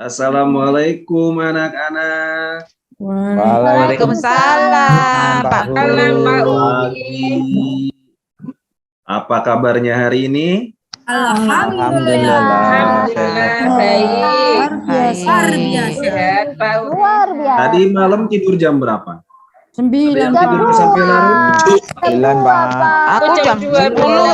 Assalamualaikum anak-anak. Waalaikumsalam, Pak Guru. Apa kabarnya hari ini? Alhamdulillah. Baik. Luar biasa. Sehat, Pak. Luar biasa. Tadi malam tidur jam berapa? 9. Yang tidur sampai larut? 9, Pak. Aku jam 10 loh.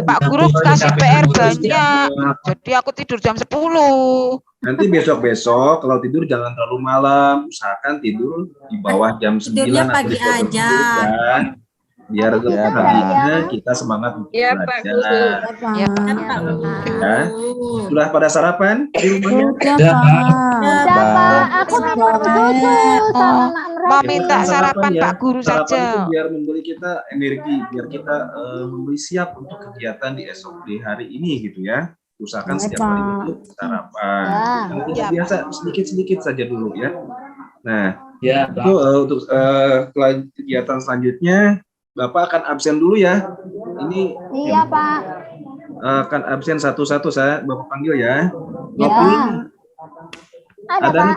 Pak Guru kasih PR banyak. Jadi aku tidur jam 10. Nanti besok-besok kalau tidur jangan terlalu malam. Usahakan tidur di bawah jam 9 Tidurnya atau pagi di bawah aja. 10, biar paginya kita semangat untuk Ya, Pak Guru. belajar. Ya, Ya. Sudah pada sarapan di rumahnya? Siapa? Aku minum susu sama Mak Merah. mau minta sarapan ya. Pak Guru Sarapan itu saja. biar memberi kita energi, biar kita memberi siap untuk kegiatan di esok di hari ini gitu ya. Usahakan setiap hari itu sarapan. Yang tidak biasa sedikit-sedikit saja dulu ya. Nah, itu untuk kegiatan selanjutnya Bapak akan absen dulu ya. Ini Iya, Pak. akan absen satu-satu saya Bapak panggil ya. Ya. Nopi, Ada, ada Pak.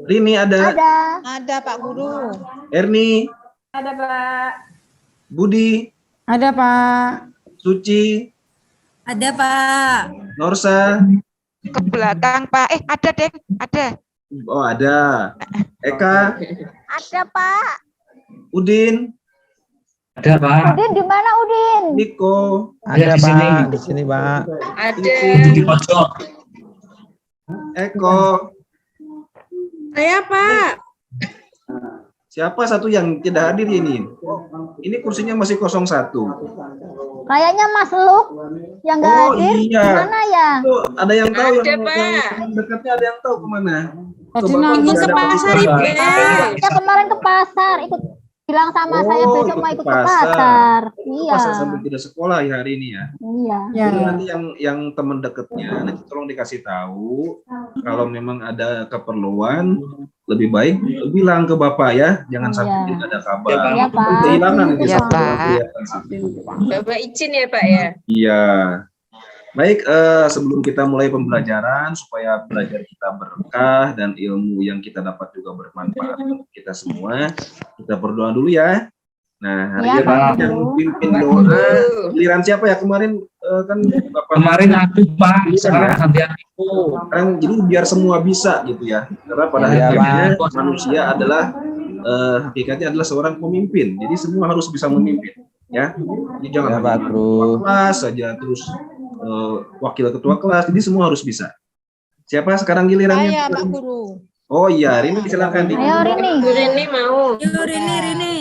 Rini ada. Ada. Ada Pak Guru. Erni, Ada, Pak. Budi, Ada Pak. Suci, Ada Pak. Norsa. Ke belakang Pak. Ada Dek. Ada. Oh ada. Eka, Ada, Pak. Udin, Ada Pak, Udin di mana, Udin? Niko, ada di sini, Di sini, Pak. Ada. di pojok. Eko. Saya Pak. Siapa satu yang tidak hadir ini? Ini kursinya masih 01. Kayaknya Mas Luk yang nggak Oh, hadir. iya. Mana ya? Itu ada yang tahu Ada, yang Pak. dekatnya ada yang tahu kemana? Tadi Coba nangis kalau ke ada pasar perusahaan. itu. Ya kemarin ke pasar, ikut bilang sama saya Oh, besok mau ikut ikut ke ke pasar. pasar. Itu Iya. pas sambil tidak sekolah ya hari ini ya. Iya. Ya. Jadi nanti yang teman dekatnya nanti tolong dikasih tahu kalau memang ada keperluan lebih baik bilang ke Bapak ya, jangan sampai Iya. tidak ada kabar. Iya, Pak. Kehilangan itu Iya, satu Pak. kegiatan situ. Bapak izin ya, Pak ya. Iya. Baik, sebelum kita mulai pembelajaran supaya belajar kita berkah dan ilmu yang kita dapat juga bermanfaat untuk kita semua, kita berdoa dulu ya. Nah, hari Iya, ini Pak. yang pimpin doa, giliran siapa ya kemarin kan Bapak Kemarin aku Pak, sekarang gantian aku. sekarang jadi biar semua bisa gitu ya. Karena pada Iya, hakikatnya manusia adalah hakikatnya adalah seorang pemimpin. Jadi semua harus bisa memimpin ya. Jadi jangan Ya, hanya Pak Guru. ketua kelas saja terus wakil ketua kelas. Jadi semua harus bisa. Siapa sekarang gilirannya? Saya Pak Guru. Oh iya, Rini silakan Rini. Ayo Rini. Guru ini mau. Yuk Rini.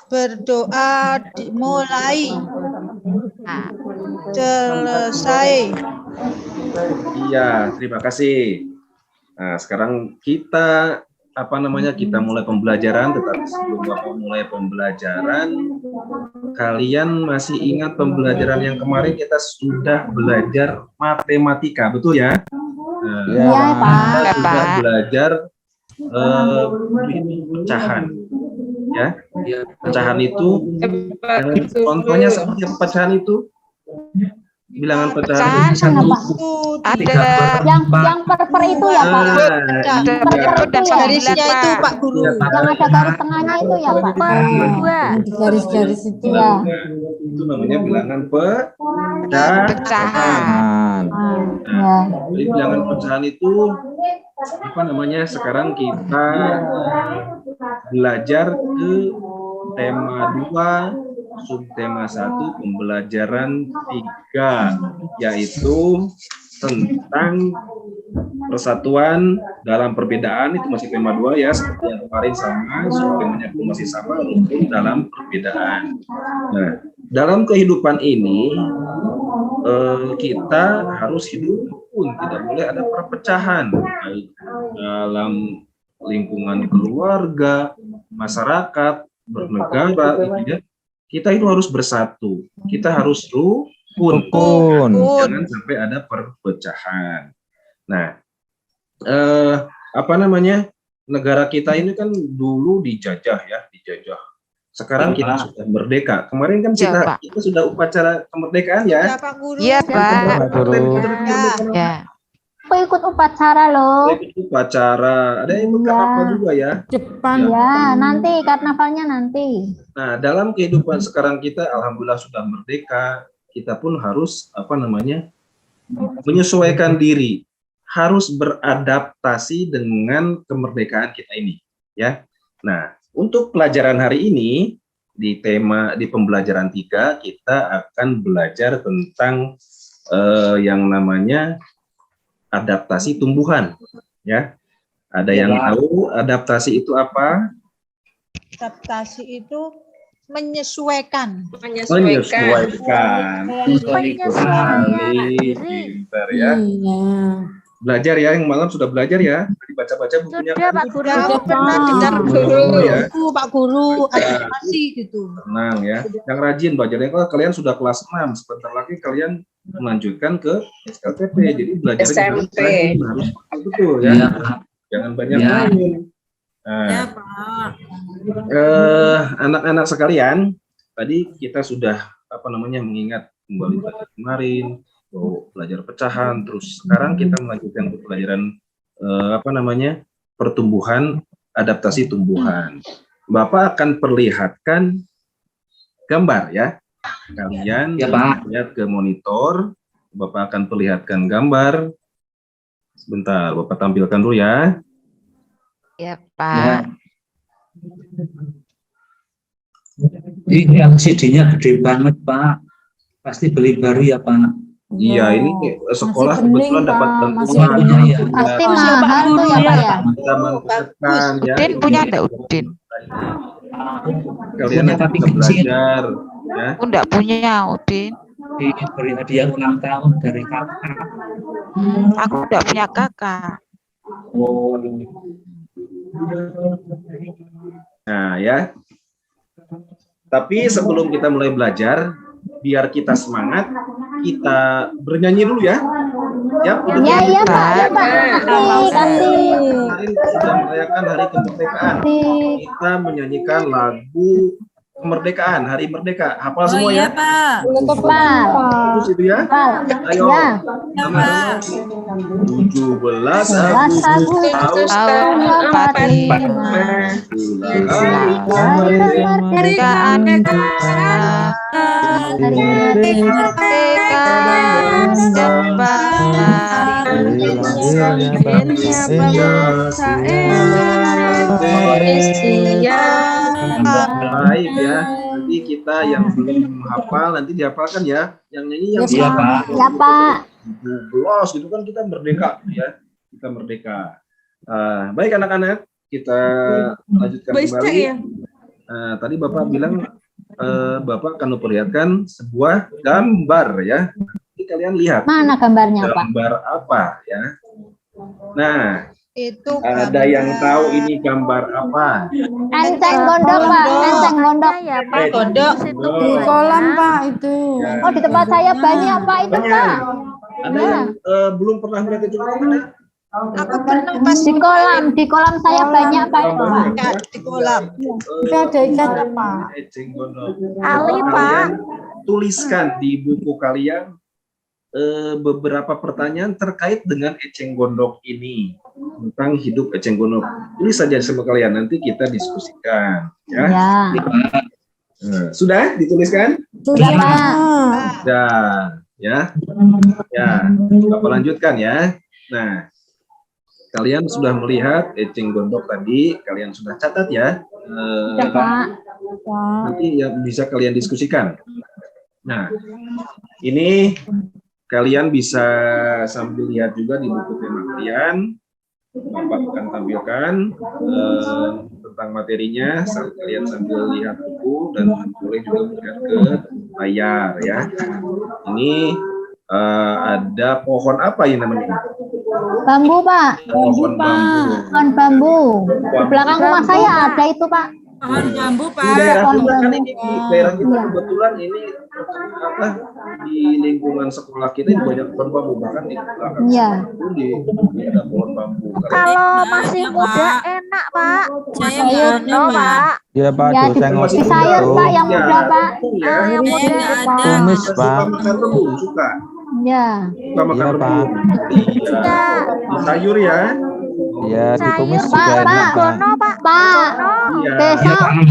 Berdoa dimulai. Selesai. Iya, terima kasih. Nah, sekarang kita kita mulai pembelajaran, tetapi sebelum Bapak mulai pembelajaran, kalian masih ingat pembelajaran yang kemarin kita sudah belajar matematika, betul ya? Nah, Iya, Iya, Pak. kita sudah Pak. belajar pecahan, ya. Pecahan itu, contohnya seperti apa pecahan itu? Bilangan pecahan. Pecahan ada Yang per itu ya, Pak. ada berikut dan Garisnya itu Pak Guru. Iya, Yang ada garis tengahnya itu ya, Pak. garis-garis itu. Iya. Itu namanya bilangan pecahan. Pecahan. Ya. Jadi bilangan pecahan itu sekarang kita belajar ke tema 2 subtema 1 pembelajaran 3, yaitu tentang persatuan dalam perbedaan. Itu masih tema 2 ya, seperti yang kemarin sama, subtemanya pun masih sama, rukun dalam perbedaan. Nah, dalam kehidupan ini kita harus hidup rukun, tidak boleh ada perpecahan baik dalam lingkungan keluarga, masyarakat, bernegara, gitu ya. Kita itu harus bersatu, kita harus rukun, jangan sampai ada perpecahan. Nah, negara kita ini kan dulu dijajah ya, Sekarang kita sudah merdeka. Kemarin kan kita sudah upacara kemerdekaan ya. Ya Pak Guru. Iya, Pak. Guru. Ya. Aku ikut upacara loh. Ikut upacara. Ada yang ikut Iya. karnaval juga ya. Depan. Ya, nanti karnavalnya nanti. Nah, dalam kehidupan sekarang kita, alhamdulillah sudah merdeka. Kita pun harus menyesuaikan diri, harus beradaptasi dengan kemerdekaan kita ini, ya. Nah, untuk pelajaran hari ini di pembelajaran 3 kita akan belajar tentang yang namanya adaptasi tumbuhan, ya. Ada yang tahu adaptasi itu apa? Adaptasi itu menyesuaikan. Menyesuaikan. Pintar ya. Iya. Belajar ya, yang malam sudah belajar ya. Dibaca-baca bukunya. Sudah Pak Guru. Sudah pernah dengar Ya. Pak Guru adaptasi gitu. Tenang ya. Yang rajin belajarnya, kalau kalian sudah kelas 6, sebentar lagi kalian melanjutkan ke SLTP. Jadi belajar SMP. harus betul ya. Iya. Jangan banyak Ya. main. Nah, Pak. anak-anak sekalian, tadi kita sudah mengingat kembali belajar kemarin, belajar pecahan, terus sekarang kita melanjutkan ke pelajaran pertumbuhan, adaptasi tumbuhan. Bapak akan perlihatkan gambar ya. Kalian Ya, Pak. lihat ke monitor, Bapak akan perlihatkan gambar. Sebentar, Bapak tampilkan dulu ya. Ya, Ya. Pak. Ini LCD-nya gede banget, Pak. Pasti beli baru ya, Pak. Iya, ini sekolah Masih bening, kebetulan dapat Pak. Masih bantuan. bening. Iya. Pasti Bagus, mahal Pak tuh Guru, ya Pak ya. ya. Kita manfaatkan ya. Udin punya enggak, Udin? Kalian Punya, nanti tapi bisa kecil. belajar ya. Aku enggak punya, Udin. Diberi hadiah ulang tahun dari kakak. Aku enggak punya kakak. Oh. Nah ya. Tapi sebelum kita mulai belajar, biar kita semangat, kita bernyanyi dulu ya. Ya, udah Iya, bernyanyi. iya Pak. Ya Pak. Kasih. Kemarin sudah merayakan hari kemerdekaan. Kita menyanyikan lagu kemerdekaan, hari merdeka. Hafal semua ya? Pak. Pak. Terus itu ya. Pak. Ayo. Ya. Nama 17 Agustus Tahun 45. Kemerdekaan kita. Hari kemerdekaan dan bangsa. Indonesia. Baik ya. Nanti kita yang belum hafal nanti dihafalkan ya. Yang nyanyi yang Iya, Pak. Ya Pak. 17 gitu kan kita merdeka ya. Kita merdeka. Baik anak-anak, kita lanjutkan kembali. Tadi Bapak bilang Bapak akan memperlihatkan sebuah gambar ya. Nanti kalian lihat Mana gambarnya Pak? gambar apa ya. Nah, Itu ada yang tahu ini gambar apa? Enceng gondok Pak. Enceng gondok. Ya, Pak. Gondok. Di kolam Pak itu. Ya. Oh di tempat saya banyak Pak itu Pak. Ada yang belum pernah melihat itu kan? Aku pernah pas Di kolam saya banyak Pak itu Pak. ya, di kolam. Itu ada ikannya Pak. Eceng gondok. Ali, Pak. Kalian tuliskan di buku kalian beberapa pertanyaan terkait dengan eceng gondok ini, tentang hidup eceng gondok. Tulis saja sama kalian, nanti kita diskusikan ya. Ya. Sudah dituliskan? Sudah Pak. Sudah ya. Ya, Bapak lanjutkan ya. Nah, kalian sudah melihat eceng gondok tadi, kalian sudah catat ya. Sudah Pak. Nanti yang bisa kalian diskusikan. Nah, ini kalian bisa sambil lihat juga di buku tema kalian. Bapak akan tampilkan tentang materinya. Kalian sambil lihat buku dan boleh juga melihat ke layar ya. Ini ada pohon apa ini namanya? Bambu Pak. Pohon bambu. Pohon bambu. Di belakang rumah saya ada itu Pak. Pohon bambu, Di daerah Pohon kita kan bambu. ini di daerah kita kebetulan ini di lingkungan sekolah kita ini banyak pohon bambu, bahkan di belakang Iya. itu di ada pohon bambu. Kalau masih muda enak, Pak. Saya No, Pak. Iya Pak, Ya dosen di ngopi sayur itu. Pak yang muda Pak. Ya, Yang muda. Tumis suka Pak. makan rebung, suka Ya. makan Iya, Pak. rebung. Iya. sayur ya. Ya, ditumis Sayur, juga Pak. enak, Pak. Gono, Pak. Pak, Iya.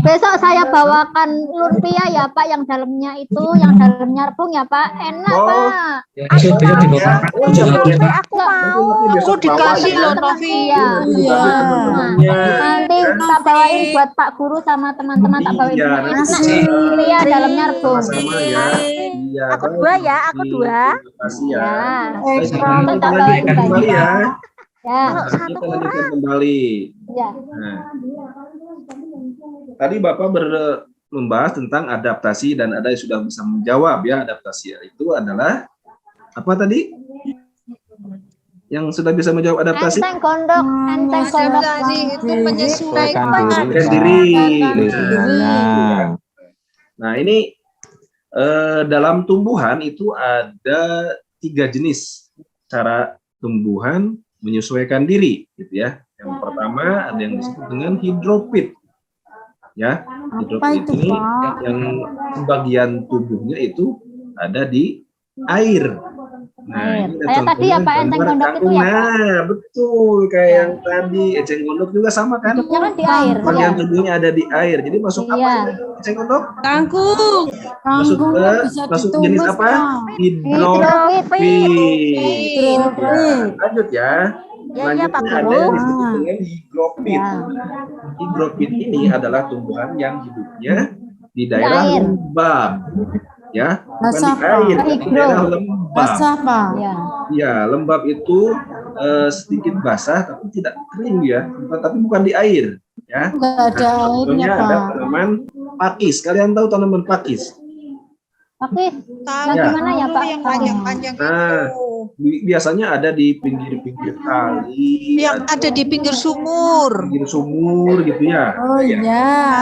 besok saya bawakan lumpia ya Pak, yang dalamnya rebung ya Pak. Enak Oh. Pak. Ya, besok dibawa Oh, aku juga iya. Pak. Aku mau. Aku dikasih loh, Novi. Iya. Iya. Nanti tak bawain buat Pak Guru sama teman-teman, tak bawain. Iya, Enak nanti lumpia dalamnya rebung. sama-sama ya. Iya. Aku dua ya, aku dua. Terima kasih ya. Ya. Baik, Ekstra. kita lanjutkan kembali ya. Ya. Satu Kita lanjutkan kembali. Ya. Nah, tadi Bapak membahas tentang adaptasi dan ada yang sudah bisa menjawab ya. Adaptasi itu adalah apa tadi? Yang sudah bisa menjawab adaptasi? Enteng gondok, enteng gondok. Adaptasi itu menyesuaikan. Menyesuaikan diri. Lingkungannya. Nah, ini dalam tumbuhan itu ada 3 jenis cara tumbuhan menyesuaikan diri, gitu ya. Yang pertama ada yang disebut dengan hidrofit. Ya, Apa hidrofit itu, ini Pak? yang sebagian tubuhnya itu ada di air. Air. ini Kayak tadi ya, Pak, contohnya eceng gambar gondok itu ya, Pak? Nah, betul kayak yang tadi eceng gondok juga sama kan? Hidupnya kan di air. Ya. Bagian tubuhnya ada di air. Jadi masuk apa Iya. ini, eceng gondok? Kangkung. Masuk Kangkung ke bisa masuk ditumis, jenis apa? Pak. Hidrofit. Hidrofit. Lanjut ya. Ya, ya, Pak Selanjutnya ada Guru. yang disebut dengan higrofit. Ya. Higrofit ini adalah tumbuhan yang hidupnya di daerah air. lembab. Ya, bukan Basah, di air, Pak. di daerah lembab. Basah, Pak. Ya. Ya, lembab itu sedikit basah tapi tidak kering ya, tapi bukan di air. Ya. Enggak ada airnya, Contohnya ada Pak. tanaman pakis. Kalian tahu tanaman pakis? Oke. Tahu Ya. Gimana ya, Pak? yang panjang-panjang Nah, itu. Biasanya ada di pinggir-pinggir kali, Yang ada di pinggir sumur. pinggir sumur gitu ya. Oh iya,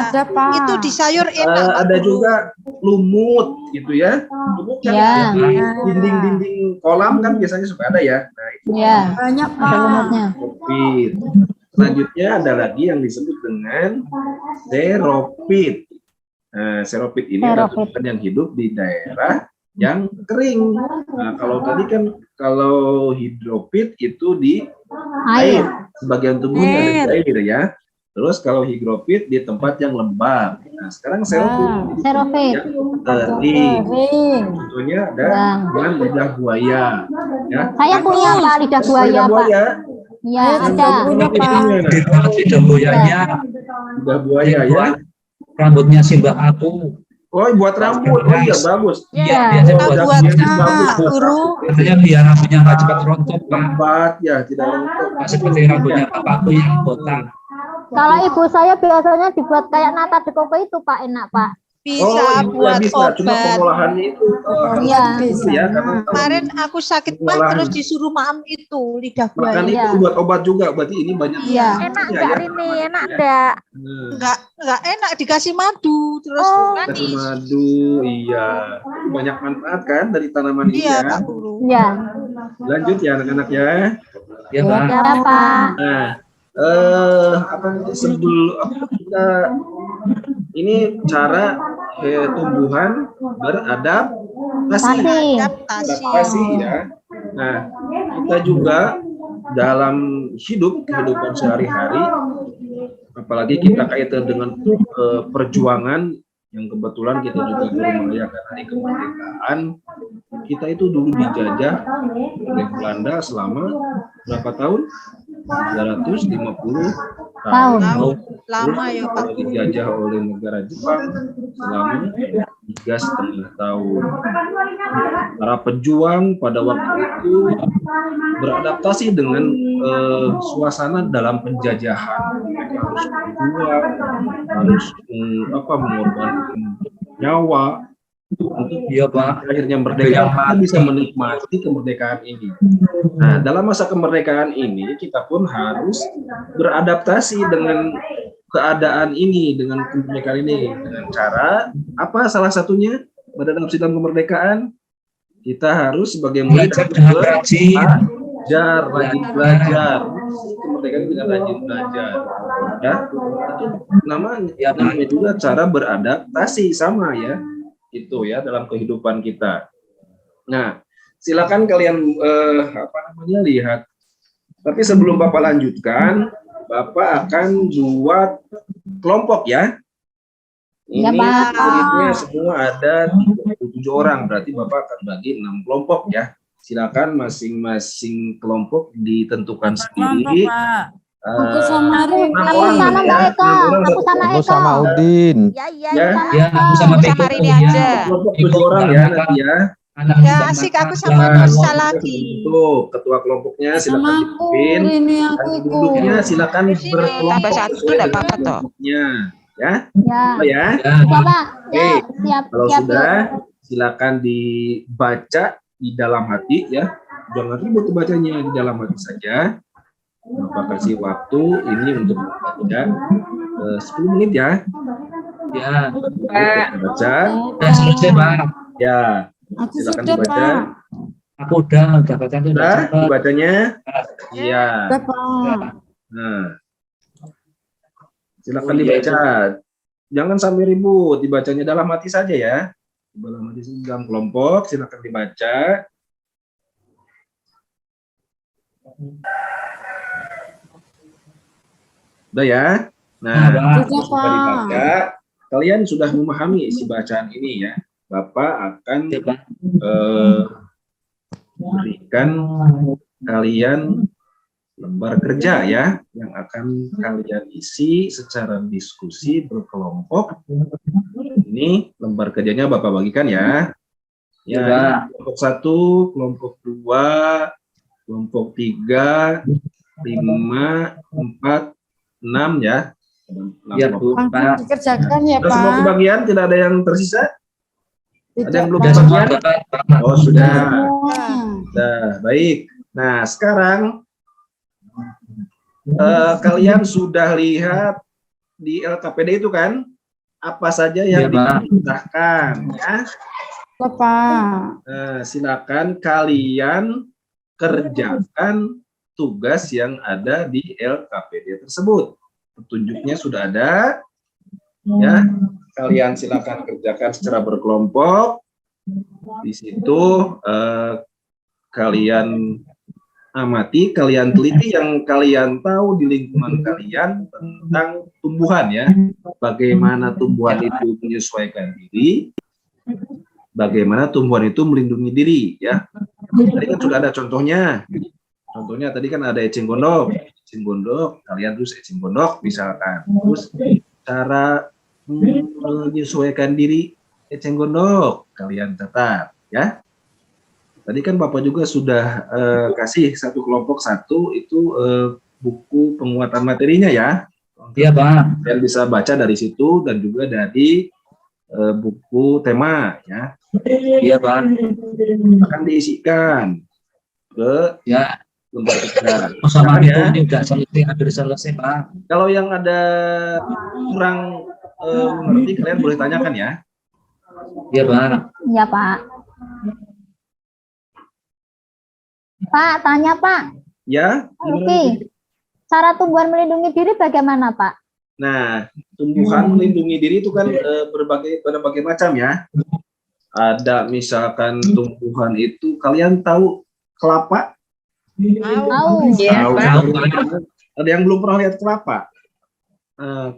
ada Pak. Itu di sayur enak. Pak Ada Guru. juga lumut gitu ya. Lumut kan Ya. di dinding-dinding kolam kan biasanya suka ada ya. Nah, itu Ya. Banyak Ada Pak. lumutnya. hidrofit. Selanjutnya ada lagi yang disebut dengan xeropit. Nah, xeropit ini adalah Xeropit. tumbuhan yang hidup di daerah yang kering. Nah, kalau tadi kan kalau hidrofit itu di Air. sebagian tubuhnya ada di air ya. Terus kalau higrofit di tempat yang lembab. Nah, sekarang xeropit Xeropit. yang kering. Kering. Contohnya ada Ya. dengan lidah buaya. Ya. Saya punya Pak lidah buaya, Lidah Pak. buaya, Iya, Saya juga ada. punya, Pak. Di banget lidah buayanya. lidah buaya ya. Rambutnya si mbak aku. Oh, buat rambut. Oh iya, bagus. Iya, Ya. biasanya Kita buat buat bagus. Pak Guru. katanya biar rambutnya nggak cepat rontok Pak. Lembat ya, tidak rontok. Nggak seperti rambutnya bapakku yang botak. Kalau ibu saya biasanya dibuat kayak nata de coco itu, Pak, enak, Pak. Bisa buat bisa. Cuma obat. pengolahannya itu Iya. itu ya, karena Kemarin aku sakit Pak, Pengolahan. terus disuruh maam itu lidah makan buaya. itu Iya. buat obat juga. Berarti ini banyak. Iya. Enak Ya, enggak ya. Rini? Enak enggak? Nah, Enggak enak dikasih madu terus Oh. kasih manis. madu, iya. Banyak manfaat kan dari tanaman ini Iya ya. Pak Guru. Iya. Lanjut ya anak-anak ya. Ya Pak. Ya, Pak. Nah, apa namanya, sebelum apa kita ini cara tumbuhan beradaptasi. Pasti. Adaptasi ya. Nah, kita juga dalam kehidupan sehari-hari, apalagi kita kaitan dengan perjuangan yang kebetulan kita juga merayakan hari kemerdekaan, kita itu dulu dijajah oleh Belanda selama berapa tahun? 350 tahun. Lama ya Pak Guru. Dijajah oleh negara Jepang selama 3,5 tahun. Para pejuang pada waktu itu beradaptasi dengan suasana dalam penjajahan. Mereka harus berjuang, harus mengorbankan nyawa untuk Iya Pak. akhirnya merdeka. Kita bisa menikmati kemerdekaan ini. Nah, dalam masa kemerdekaan ini kita pun harus beradaptasi dengan keadaan ini, dengan kemerdekaan ini, dengan cara apa? Salah satunya beradaptasi dalam kemerdekaan, kita harus sebagai murid Belajar dengan rajin. rajin belajar. Kemerdekaan dengan rajin belajar. Ya, itu namanya juga cara beradaptasi sama ya. Itu ya dalam kehidupan kita. Nah, silakan kalian lihat Tapi sebelum Bapak lanjutkan, Bapak akan buat kelompok ya. Ya, Ini Pak. muridnya semua ada 37 orang, berarti Bapak akan bagi 6 kelompok ya. Silakan masing-masing kelompok ditentukan sendiri. Aku sama Rini. Enam Aku orang sama ya, Mbak Eko. 6 orang Aku sama Aku Eko. sama Udin. Ya, ya, Ya. ya. Ya, aku sama Sama Beko Rini ya. aja. kelompok 7 orang ya nanti ya. Anak Ya, juga asik, makan. aku sama Nah, Nusa kelompoknya lagi. sudah dibentuk. Ketua kelompoknya Sama silakan aku, dipimpin. Rini Dan aku ikut. duduknya silakan Di sini. berkelompok Tambah satu sesuai enggak dengan apa-apa toh. kelompoknya. Ya, Ya. oh ya. Ya, Ya, Pak. Ya, Oke. siap. Kalau Siap. sudah, silakan dibaca di dalam hati ya. Jangan ribut bacanya, di dalam hati saja. Bapak kasih waktu ini untuk membaca 10 menit ya. ya. Untuk baca. Udah selesai, Pak. Ya, Aku silakan sudah, dibaca. Pak. Aku udah baca itu udah Sudah cepet. dibacanya? Iya. Sudah, Pak. Nah, silakan dibaca. Jangan sampai ribut, dibacanya dalam hati saja ya. Dalam hati saja, dalam kelompok, silakan dibaca. Udah ya. Nah, Sudah, Sudah, sudah Pak. dibaca. Kalian sudah memahami isi bacaan ini ya. Bapak akan Ya, Pak. berikan kalian lembar kerja ya, yang akan kalian isi secara diskusi berkelompok. Ini lembar kerjanya Bapak bagikan ya. Ya, Ya. kelompok 1, kelompok 2, kelompok 3, 5, 4, 6 ya. 6 Ya, kelompok. Bu, Langsung Pak. dikerjakan ya, Sudah semua Pak. kebagian, tidak ada yang tersisa? Ada yang belum Sudah semua kebagian? dapat, Pak. Oh, sudah. Semua. Nah, baik. Nah, sekarang kalian sudah lihat di LKPD itu kan apa saja yang Iya, Pak. diperintahkan ya. Bapak. Silakan kalian kerjakan tugas yang ada di LKPD tersebut. Petunjuknya sudah ada ya. Kalian silakan kerjakan secara berkelompok. Di situ kalian amati, kalian teliti yang kalian tahu di lingkungan kalian tentang tumbuhan ya. Bagaimana tumbuhan itu menyesuaikan diri, bagaimana tumbuhan itu melindungi diri ya. Tadi kan sudah ada contohnya. Contohnya tadi kan ada eceng gondok. Eceng gondok, kalian terus eceng gondok misalkan. Terus cara menyesuaikan diri eceng gondok kalian catat ya. Tadi kan Bapak juga sudah kasih satu kelompok satu itu buku penguatan materinya ya. Iya, Pak. Kalian bisa baca dari situ dan juga dari buku tema ya. Iya, Pak. Akan diisikan ke Ya, lembar kerja. oh, sama Silakan itu ya. ini udah selesai, hampir selesai, Pak. Kalau yang ada kurang mengerti kalian boleh tanyakan ya. Iya, Pak. Ya, Pak. Pak, tanya, Pak. Ya, gimana? Oke. Cara tumbuhan melindungi diri bagaimana, Pak? Nah, tumbuhan melindungi diri itu kan berbagai macam ya. Ada misalkan tumbuhan itu kalian tahu kelapa? Tahu. Iya, Tahu. Pak. Ada yang belum pernah lihat kelapa?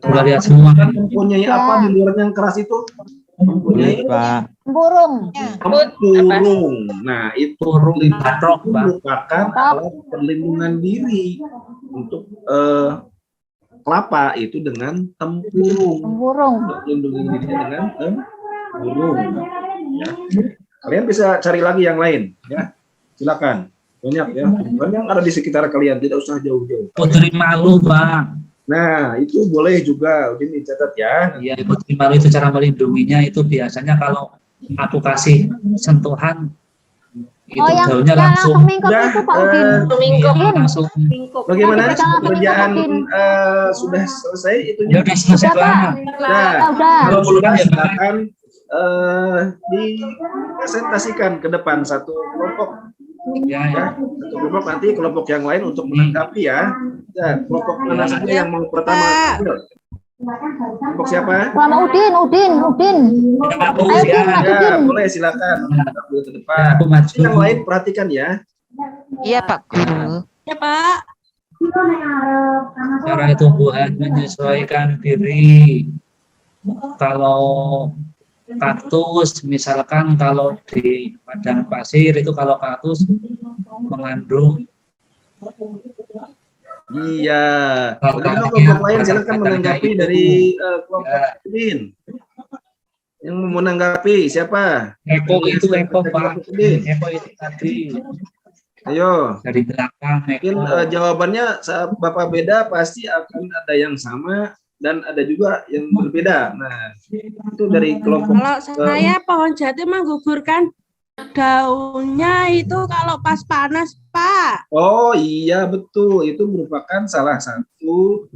Udah lihat Kelapa semua. mempunyai apa di luar yang keras itu? Mempunyai Pak. Burung. tempurung. Nah, itu Turun batrok, Pak. merupakan alat perlindungan diri untuk kelapa itu dengan tempurung. Burung. Melindungi dirinya dengan tempurung. Ya. Kalian bisa cari lagi yang lain, ya. Silakan. Banyak ya. Tumbuhan yang ada di sekitar kalian, tidak usah jauh-jauh. Putri malu, Pak. Nah, itu boleh juga, Udin dicatat ya. Iya, putri malu itu cara melindunginya itu biasanya kalau aku kasih sentuhan itu Oh, yang daunnya langsung langsung. mingkop Udah, itu, Pak Udin. Iya, langsung. Bagaimana Kita langsung pekerjaan masukin. sudah selesai Ya itunya? udah selesai, Udah, Pak. Nah, Udah. kalau sudah Ya, Pak. silakan dipresentasikan ke depan satu kelompok Ya, ya. ya. Satu kelompok nanti kelompok yang lain untuk menanggapi ya. Ya, kelompok mana saja yang mau pertama? Kelompok siapa? Selama Udin. Ya, aku, Ayo, ya. Udin, Mas. Ya, boleh silakan. Ke depan. Aku maju. Yang lain perhatikan ya. Iya, Pak Guru. Ya, Pak. cara tumbuhan menyesuaikan diri. Kalau kaktus, misalkan kalau di padang pasir itu kalau kaktus mengandung. Iya. Kalau Ada kaktusnya kelompok lain silakan batang-batangnya menanggapi itu, dari kelompok ya. Udin. Yang mau menanggapi siapa? Eko itu Eko Pak, Udin. Eko itu tadi Ayo. dari belakang Mungkin Eko. jawabannya saat Bapak beda pasti akan ada yang sama dan ada juga yang berbeda. Nah, itu dari kelompok. Kalau saya pohon jati menggugurkan daunnya itu kalau pas panas, Pak. Oh iya betul, itu merupakan salah satu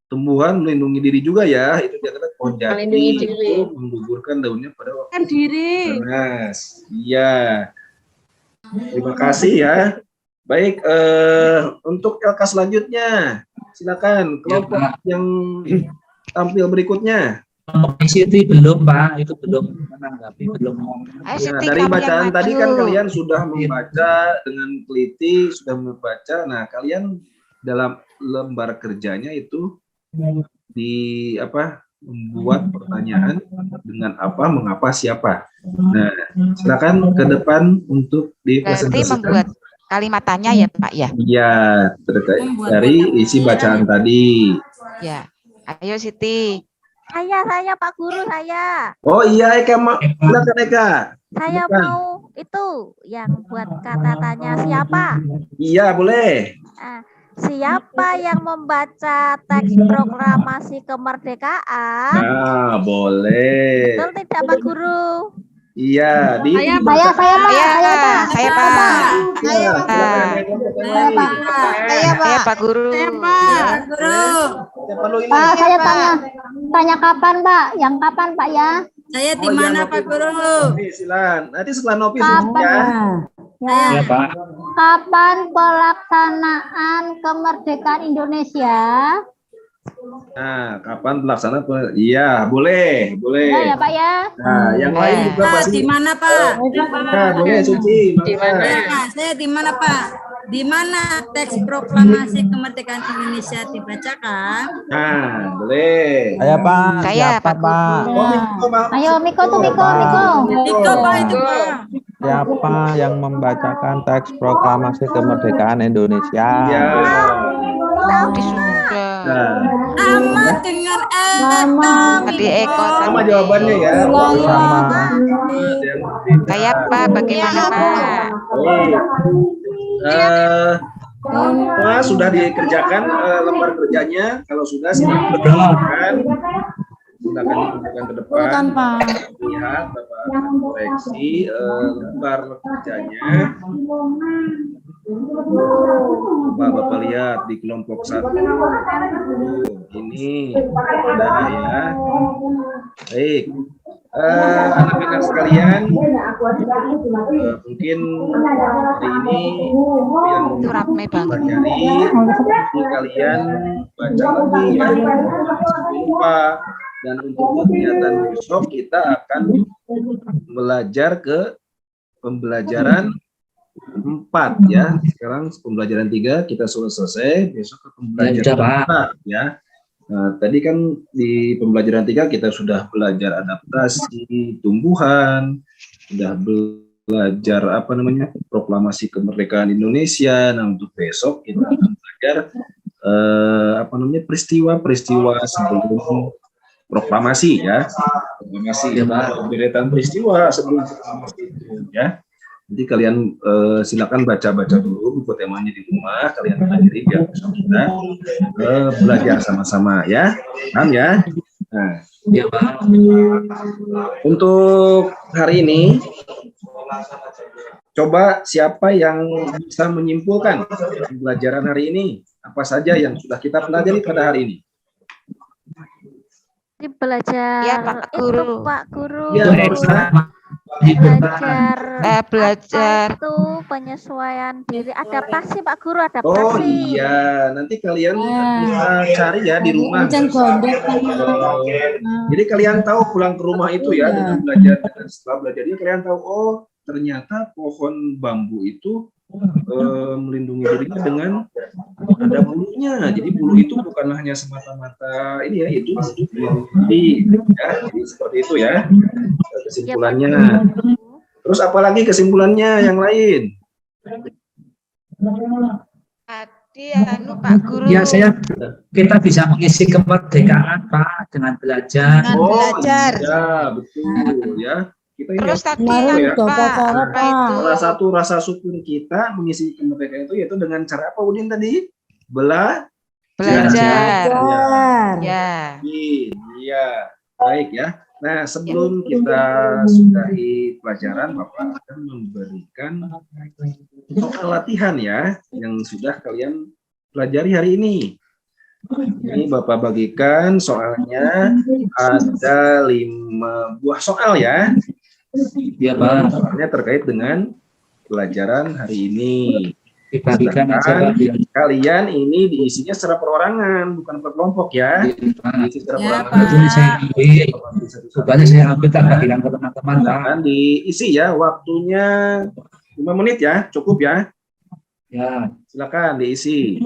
tumbuhan melindungi diri juga ya. Itu dia kata pohon jati itu menggugurkan daunnya pada waktu Kan diri. panas. Iya. Terima kasih ya. Baik, untuk LK selanjutnya, silakan kelompok yang tampil berikutnya. Siti belum Pak, itu belum menanggapi, belum ngomong. Ayo Ya, Siti, dari kamu yang bacaan tadi maju. kan kalian sudah membaca dengan teliti, sudah membaca. Nah, kalian dalam lembar kerjanya itu di apa? Membuat pertanyaan dengan apa, mengapa, siapa. Nah, silakan ke depan untuk Berarti dipresentasikan. membuat kalimat tanya ya Pak ya? Iya, terkait dari isi bacaan tadi. Ya. Ayo Siti. Saya Pak Guru saya. Oh iya, Eka, silakan Eka. Saya Bukan. mau itu yang buat kata tanya siapa? Iya, boleh. Ah, siapa yang membaca teks proklamasi kemerdekaan? Nah, boleh. Betul tidak Pak Guru? Iya, di Saya, Pak. Saya Pak, Iya, saya Pak. saya Pak. Iya, silakan. Saya Pak. Saya Pak Guru. Saya, Pak. Siapa lu ini? Pak, saya tanya kapan Pak? Yang kapan Pak ya? Saya Oh, iya, Novi. Novi, silakan. Nanti setelah Novi sebut ya. Ya Pak, Kapan pelaksanaan kemerdekaan Indonesia? Nah, kapan pelaksanaan? Iya, boleh, boleh. Ya, ya Pak ya. Nah, yang lain juga pasti. Di mana, Pak? Nah, boleh Suci. Saya di mana, Pak? Di mana teks proklamasi kemerdekaan Indonesia dibacakan? Nah, boleh. Saya Pak. Saya, Siapa Pak Pak? Oh, Miko, Bang. Ayo Miko tuh Miko. Itu Pak itu, Pak. Siapa yang membacakan teks proklamasi kemerdekaan Indonesia? Iya. Tadi sudah. Nah, Sama dengan Tadi Eko sama tadi. jawabannya ya. Sama. Saya Pak, bagaimana Pak? Semua sudah dikerjakan lembar kerjanya. Kalau sudah silakan dikerjakan. Silakan dikerjakan ke depan. Lihat Bapak akan koreksi lembar kerjanya. Bapak lihat di kelompok 1. Ini ada ya. Baik. Anak-anak sekalian, mungkin hari ini yang Itu rame banget. pelajari ini kalian baca lagi ya, lupa. Dan untuk kegiatan besok kita akan belajar ke pembelajaran 4 ya. Sekarang pembelajaran 3 kita sudah selesai, besok ke pembelajaran 4 ya. Nah, tadi kan di pembelajaran 3 kita sudah belajar adaptasi tumbuhan, sudah belajar apa namanya proklamasi kemerdekaan Indonesia. Nah, untuk besok kita akan belajar apa namanya peristiwa-peristiwa sebelum proklamasi ya. Proklamasi deretan peristiwa sebelum proklamasi itu ya. Nanti kalian silakan baca-baca dulu buku temanya di rumah, kalian pelajari biar besok kita belajar sama-sama ya. Paham ya? Nah, ya Pak. untuk hari ini coba siapa yang bisa menyimpulkan pembelajaran hari ini? Apa saja yang sudah kita pelajari pada hari ini? Ini belajar Ya, Pak Guru. itu Pak Guru. Ya, Belajar itu penyesuaian diri, adaptasi Pak Guru, adaptasi. Oh iya, nanti kalian bisa cari ya di rumah. Jadi kalian tahu pulang ke rumah itu ya dengan belajar, dan setelah belajarnya kalian tahu oh ternyata pohon bambu itu melindungi dirinya dengan ada bulunya. Jadi bulu itu bukan hanya semata-mata ini ya, itu jadi seperti itu ya kesimpulannya. Terus apalagi kesimpulannya yang lain? Tadi anu Pak Guru. Ya, kita bisa mengisi kemerdekaan Pak dengan belajar. Dengan belajar. Iya, betul ya. Kita ini Terus tadi ya. apa itu? Salah satu rasa syukur kita mengisi kemerdekaan itu yaitu dengan cara apa Udin tadi? Belajar. Ya. Iya, baik ya. Nah, sebelum kita sudahi pelajaran, Bapak akan memberikan soal latihan ya, yang sudah kalian pelajari hari ini. Ini Bapak bagikan soalnya ada 5 buah soal ya. Ya Pak. Soalnya terkait dengan pelajaran hari ini. Dibagikan aja Pak. Kalian ini diisinya secara perorangan, bukan per kelompok ya. Diisi secara Ya, perorangan. Itu saya ambil. Coba saya ambil tak bagikan ke teman-teman Pak. Silakan diisi ya, waktunya 5 menit ya, cukup ya. Ya, Silakan diisi.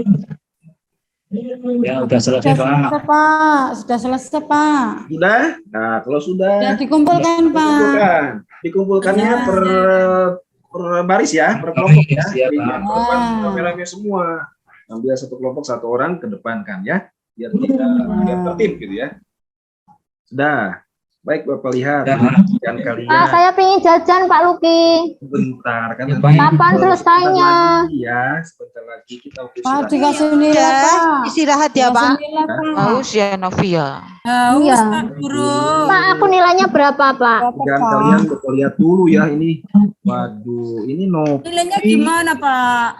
ya udah selesai Pak. Pak, sudah selesai Pak. Sudah? Nah, kalau sudah Sudah dikumpulkan Pak. dikumpulkannya Ya. per baris ya, per kelompok ya. Siap, Jadi, Pak. rame-rame semua. Ambil satu kelompok 1 orang ke depan kan ya, biar tertib gitu ya. Sudah. Baik Bapak lihat Ya, Pak. dan kalian Pak, saya pingin jajan Pak Luki. bentar kan Ya, nanti Pak. Kapan selesainya? Sebentar lagi kita Pak, istirahat. dikasih nilai Ya, Pak. istirahat ya Pak. Dikasih nilai, Pak. Haus ya Novia. Haus Iya. Pak Guru. Pak, aku nilainya berapa Pak? Dan kalian Bapak lihat dulu ya ini. Waduh, ini Nilainya gimana Pak?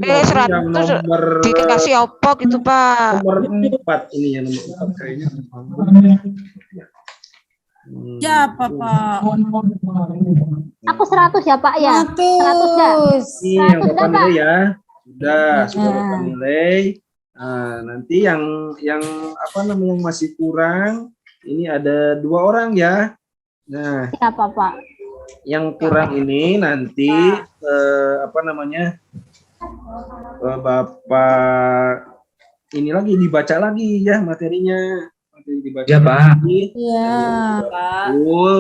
Eh, 100 dikasih apa gitu Pak? nomor 4 ini ya, nomor 4 kayaknya. Siapa Pak? Aku 100 ya Pak ya? 100 enggak? 100. Ini yang 100 Bapak enggak, nilai ya. Sudah Ya. Bapak nilai. Nah, nanti yang apa namanya yang masih kurang ini ada 2 orang ya. Nah, Siapa Pak? yang kurang ini nanti apa namanya Bapak ini lagi dibaca lagi ya materinya. Materi dibaca Ya, Pak. lagi. Iya. Betul.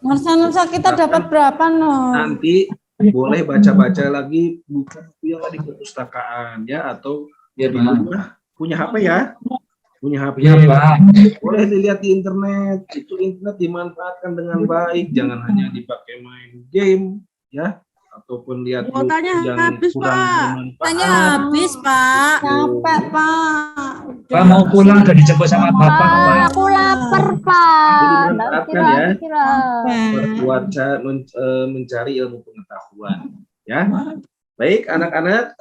Nusa kita dapat berapa no? Nanti boleh baca-baca lagi buku yang ada di perpustakaan ya, atau ya di rumah punya HP ya, punya HP Ya Pak. boleh dilihat di internet. Itu internet dimanfaatkan dengan baik, jangan hanya dipakai main game ya, ataupun lihat Kuotanya yang habis, kurang Pak. bermanfaat. Tanya habis Pak. Capek Pak. Pak mau pulang udah dijemput sama Bapak Pak. Pak, aku lapar Pak. Jadi Nggak dimanfaatkan ya. istirahat. Berbuat mencari ilmu pengetahuan ya. Baik anak-anak,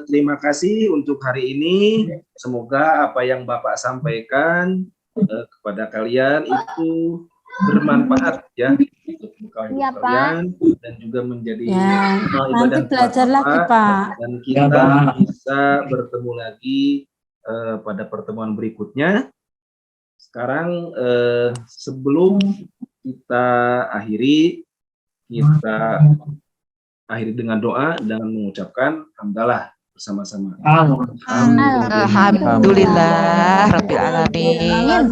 terima kasih untuk hari ini. Semoga apa yang Bapak sampaikan kepada kalian itu bermanfaat ya untuk bekal hidup Iya, Pak. kalian dan juga menjadi Ya, amal nanti ibadah belajar buat lagi Bapak. Pak. Dan Ya, kita Pak. bisa bertemu lagi pada pertemuan berikutnya. Sekarang sebelum kita akhiri dengan doa dan mengucapkan hamdalah bersama-sama. Alhamdulillah Rabbil Alamin.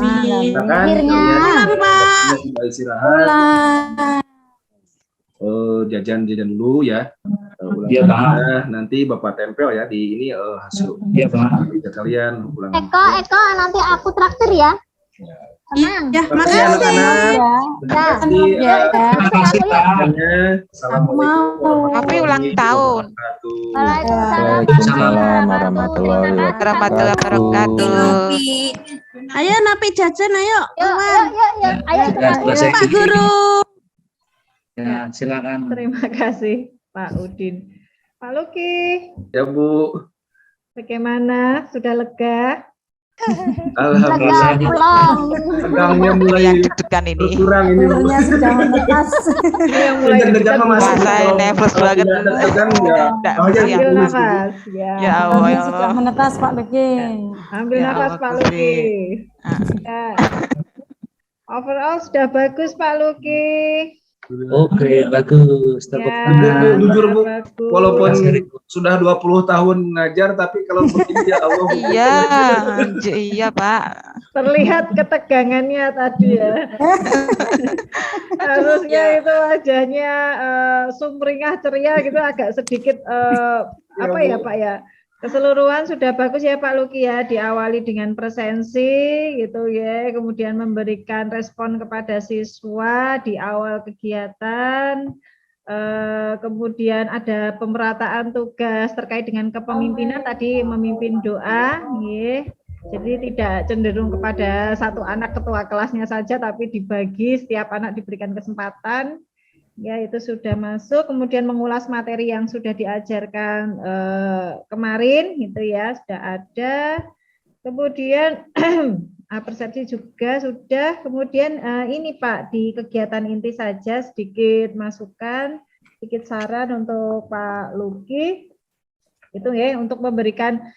Silakan Akhirnya. kalian sudah istirahat, Pulang. jajan dulu ya. Iya, Pak. Nah, nanti Bapak tempel ya di ini hasil Iya Pak. kerja kalian pulang. Eko, nanti aku traktir ya. Tenang. Ya, Terima kasih makasih. anak-anak. Ya. Jadi, Terima kasih Pak. Assalamualaikum Tapi ulang tahun. Waalaikumsalam Waalaikumsalam warahmatullahi Warahmatullahi wabarakatuh. Napi. Ayo Napi jajan ayo. Yuk. Ayo Ya, kita. selesai. Pak Guru. Ya, silakan. Terima kasih Pak Udin. Pak Luki, Ya Bu, bagaimana? Sudah lega? alhamdulillah. Lega pulang. Tegangnya mulai Yang deg-degan ini. berkurang ini. Bu. Umurnya sudah menetas. Yang mulai Deg-degan mah masih. Wah, saya nervous Kalau banget. tidak deg-degan ya. Nggak Oh, ya, siap. ambil tulis. nafas. Ya. Ya Allah, Umurnya ya sudah Allah. menetas Pak Luki. Ambil Ya nafas Allah, Pak Gusti. Luki. Ah. Ya. Overall sudah bagus Pak Luki. Oke, bagus. Tepuk Ya, tangan. Jujur, Bu, bagus. walaupun Mas Erik. sudah 20 tahun ngajar, tapi kalau begini ya Allah. Iya, iya Pak. Terlihat ketegangannya tadi ya. Harusnya Ya. itu wajahnya sumringah ceria gitu, agak sedikit apa ya Pak ya. Keseluruhan sudah bagus ya Pak Luki ya, diawali dengan presensi gitu ya, kemudian memberikan respon kepada siswa di awal kegiatan, kemudian ada pemerataan tugas terkait dengan kepemimpinan tadi, memimpin doa, ya. Jadi tidak cenderung kepada satu anak ketua kelasnya saja, tapi dibagi, setiap anak diberikan kesempatan. Ya, itu sudah masuk. Kemudian mengulas materi yang sudah diajarkan kemarin, gitu ya, sudah ada. Kemudian persepsi juga sudah. Kemudian ini Pak, di kegiatan inti saja sedikit masukan, sedikit saran untuk Pak Luki. Itu ya, untuk memberikan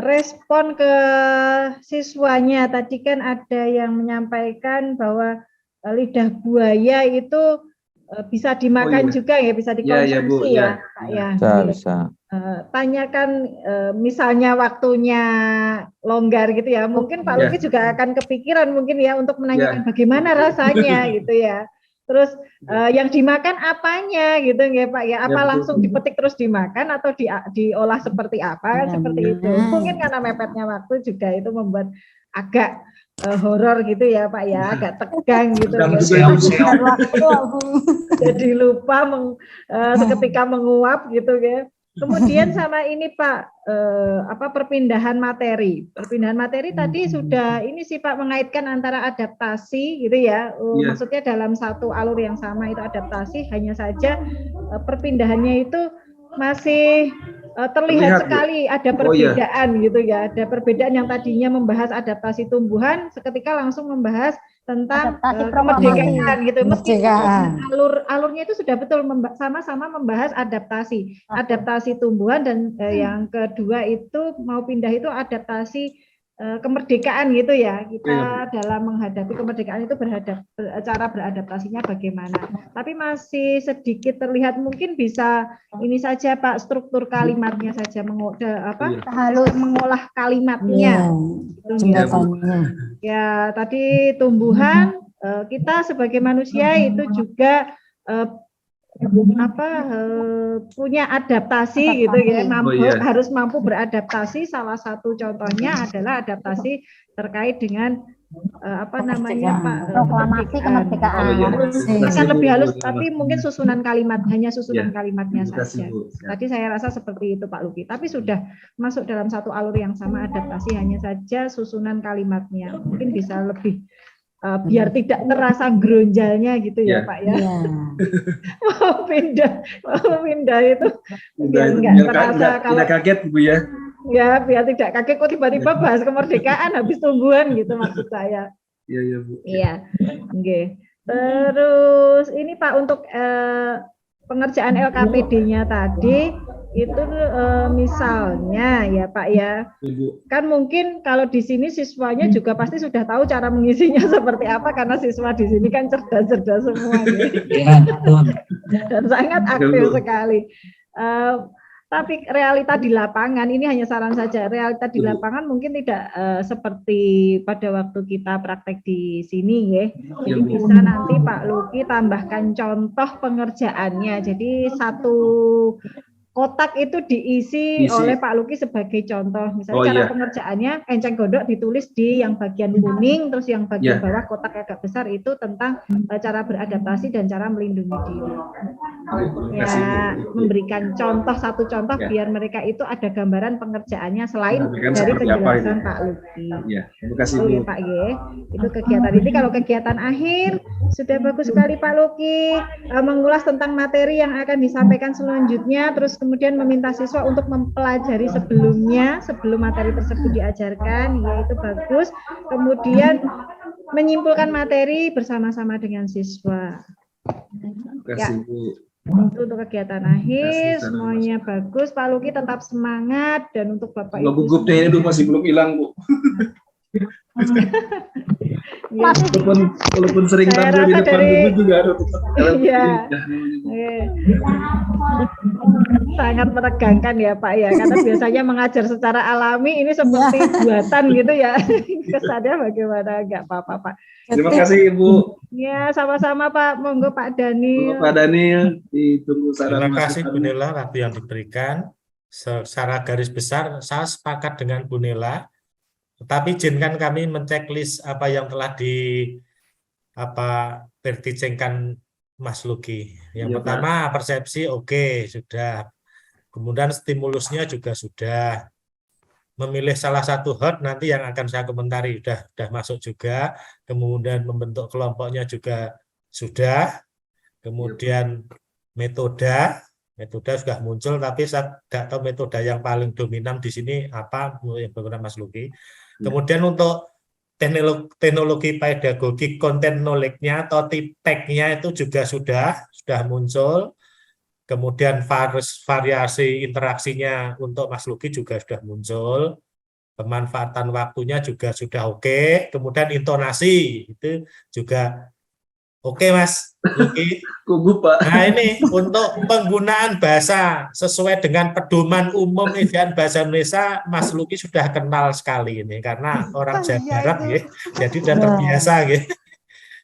respon ke siswanya. Tadi kan ada yang menyampaikan bahwa lidah buaya itu bisa dimakan juga ya, bisa dikonsumsi ya, Pak ya. Bisa. Tanyakan misalnya waktunya longgar gitu ya, mungkin Pak Luki juga akan kepikiran mungkin ya untuk menanyakan bagaimana rasanya gitu ya. Terus yang dimakan apanya gitu ya Pak ya, apa langsung dipetik terus dimakan atau diolah seperti apa, kan seperti itu. Mungkin karena mepetnya waktu juga itu membuat agak horor gitu ya Pak ya, agak tegang gitu. Jadi lupa seketika menguap gitu ya. Kemudian sama ini Pak, perpindahan materi. Perpindahan materi tadi sudah ini sih Pak, mengaitkan antara adaptasi gitu ya. Maksudnya dalam satu alur yang sama itu adaptasi, hanya saja perpindahannya itu masih terlihat sekali ada perbedaan gitu ya. Ada perbedaan yang tadinya membahas adaptasi tumbuhan, seketika langsung membahas tentang kemerdekaan gitu. Meskipun alurnya itu sudah betul sama-sama membahas adaptasi tumbuhan, dan yang kedua itu mau pindah itu adaptasi kemerdekaan gitu ya. Kita dalam menghadapi kemerdekaan itu cara beradaptasinya bagaimana. Tapi masih sedikit terlihat, mungkin bisa ini saja Pak, struktur kalimatnya saja, mengolah kalimatnya. Ya, tadi tumbuhan, kita sebagai manusia itu juga punya adaptasi gitu ya, harus mampu beradaptasi. Salah satu contohnya adalah adaptasi terkait dengan Pak, proklamasi kemerdekaan. Akan lebih halus, tapi mungkin susunan kalimat, hanya susunan kalimatnya saja. Tadi saya rasa seperti itu Pak Luki, tapi sudah masuk dalam satu alur yang sama, adaptasi, hanya saja susunan kalimatnya mungkin bisa lebih biar tidak terasa geronjalnya gitu ya Pak ya. mau pindah itu biar nggak terasa, kalau kaget Bu ya. Ya, biar tidak kaget kok tiba-tiba bahas kemerdekaan habis tumbuhan gitu maksud saya. Iya Bu. Iya. Oke. Terus ini Pak, untuk pengerjaan LKPD-nya tadi itu misalnya ya Pak ya, kan mungkin kalau di sini siswanya juga pasti sudah tahu cara mengisinya seperti apa, karena siswa di sini kan cerdas-cerdas semua dan sangat aktif sekali. Tapi realita di lapangan, ini hanya saran saja, realita di lapangan mungkin tidak seperti pada waktu kita praktek di sini ya. Jadi bisa nanti Pak Luki tambahkan contoh pengerjaannya. Jadi satu kotak itu diisi oleh Pak Luki sebagai contoh. Misalnya cara pengerjaannya, enceng gondok ditulis di yang bagian kuning, terus yang bagian bawah kotak agak besar itu tentang cara beradaptasi dan cara melindungi diri. Ya, memberikan satu contoh biar mereka itu ada gambaran pengerjaannya selain dari penjelasan Pak Luki. Ya, terima kasih Bu. Pak Ye. Itu kegiatan ini. Kalau kegiatan akhir sudah bagus sekali Pak Luki, mengulas tentang materi yang akan disampaikan selanjutnya, terus kemudian meminta siswa untuk mempelajari sebelumnya, sebelum materi tersebut diajarkan, yaitu bagus. Kemudian menyimpulkan materi bersama-sama dengan siswa. Terima kasih Bu. Itu untuk kegiatan akhir, semuanya bagus. Pak Luki tetap semangat, dan untuk Bapak Ibu. Gugup deh itu masih belum hilang Bu. Masih Walaupun sering Saya tampil di rasa depan dari- ibu juga harus tetap Iya. Sangat menegangkan ya Pak ya, karena biasanya mengajar secara alami, ini seperti buatan gitu ya. Kesannya bagaimana? Enggak apa-apa Pak. Terima kasih Ibu. Ya, sama-sama Pak. Monggo Pak Daniel. Pak Daniel, ditunggu saran Terima kasih Bu masukannya. Nela waktu yang diberikan. Secara garis besar saya sepakat dengan Bu Nela, tetapi izinkan kami menceklis apa yang telah dipertimbangkan Mas Luki. Yang Iya, pertama persepsi oke, sudah. Kemudian stimulusnya juga sudah. Memilih salah satu hot nanti yang akan saya komentari sudah masuk juga. Kemudian membentuk kelompoknya juga sudah. Kemudian metode sudah muncul, tapi saya tidak tahu metode yang paling dominan di sini apa yang berguna Mas Luki. Kemudian untuk teknologi pedagogi content knowledge-nya atau TIPTEK-nya itu juga sudah muncul. Kemudian variasi interaksinya untuk Mas Luki juga sudah muncul. Pemanfaatan waktunya juga sudah oke. Kemudian intonasi itu juga oke Mas Luki. Kubu Pak. Nah ini untuk penggunaan bahasa sesuai dengan pedoman umum ejaan bahasa Indonesia, Mas Luki sudah kenal sekali ini karena orang Jawa Barat ya, jadi sudah terbiasa gitu.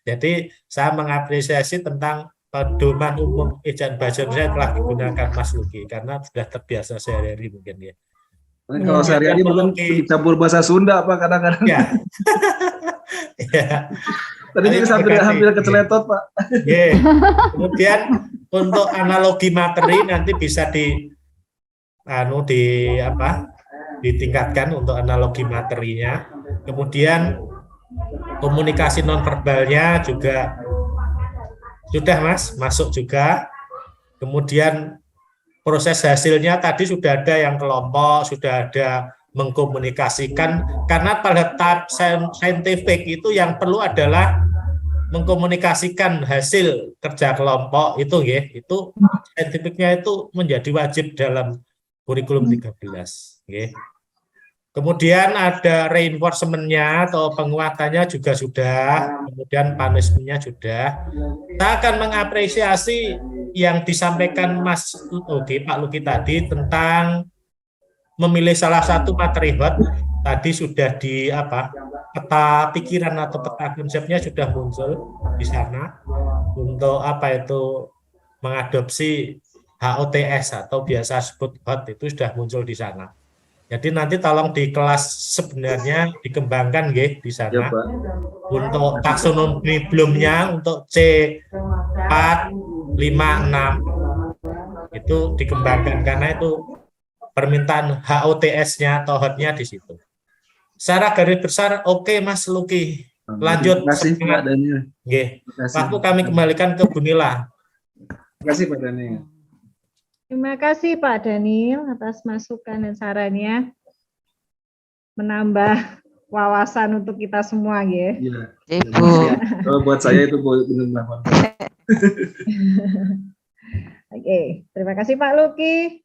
Jadi saya mengapresiasi tentang pedoman umum ejaan bahasa Indonesia yang telah digunakan Mas Luki karena sudah terbiasa sehari-hari mungkin ya. Kalau sehari-hari mungkin campur bahasa Sunda Pak kadang-kadang. Ya. Ya. Tadi ini hampir keceletot Pak. Yeah. Kemudian untuk analogi materi nanti bisa ditingkatkan untuk analogi materinya. Kemudian komunikasi nonverbalnya juga sudah Mas masuk juga. Kemudian proses hasilnya tadi sudah ada yang kelompok, sudah ada mengkomunikasikan, karena pada tahap saintifik itu yang perlu adalah mengkomunikasikan hasil kerja kelompok itu ya, itu saintifiknya itu menjadi wajib dalam kurikulum 13 ya. Kemudian ada reinforcement-nya atau penguatannya juga sudah, kemudian punishment-nya sudah. Kita akan mengapresiasi yang disampaikan Pak Luki tadi tentang memilih salah satu materi hot. Tadi sudah peta pikiran atau peta konsepnya sudah muncul di sana untuk mengadopsi HOTS atau biasa sebut hot itu sudah muncul di sana. Jadi nanti tolong di kelas sebenarnya dikembangkan di sana. Ya, Pak. Untuk taksonomi belumnya untuk C4, 5, 6 itu dikembangkan karena itu permintaan HOTS-nya atau hot-nya di situ. Secara garis besar oke Mas Luki. Lanjut. Terima kasih Pak Daniel. Waktu kami kembalikan ke Bu Nila. Terima kasih Pak Daniel. Terima kasih Pak Daniel atas masukan dan sarannya. Menambah wawasan untuk kita semua ya. Iya. Ibu. Kalau buat saya itu benar-benar. Oke, terima kasih Pak Luki.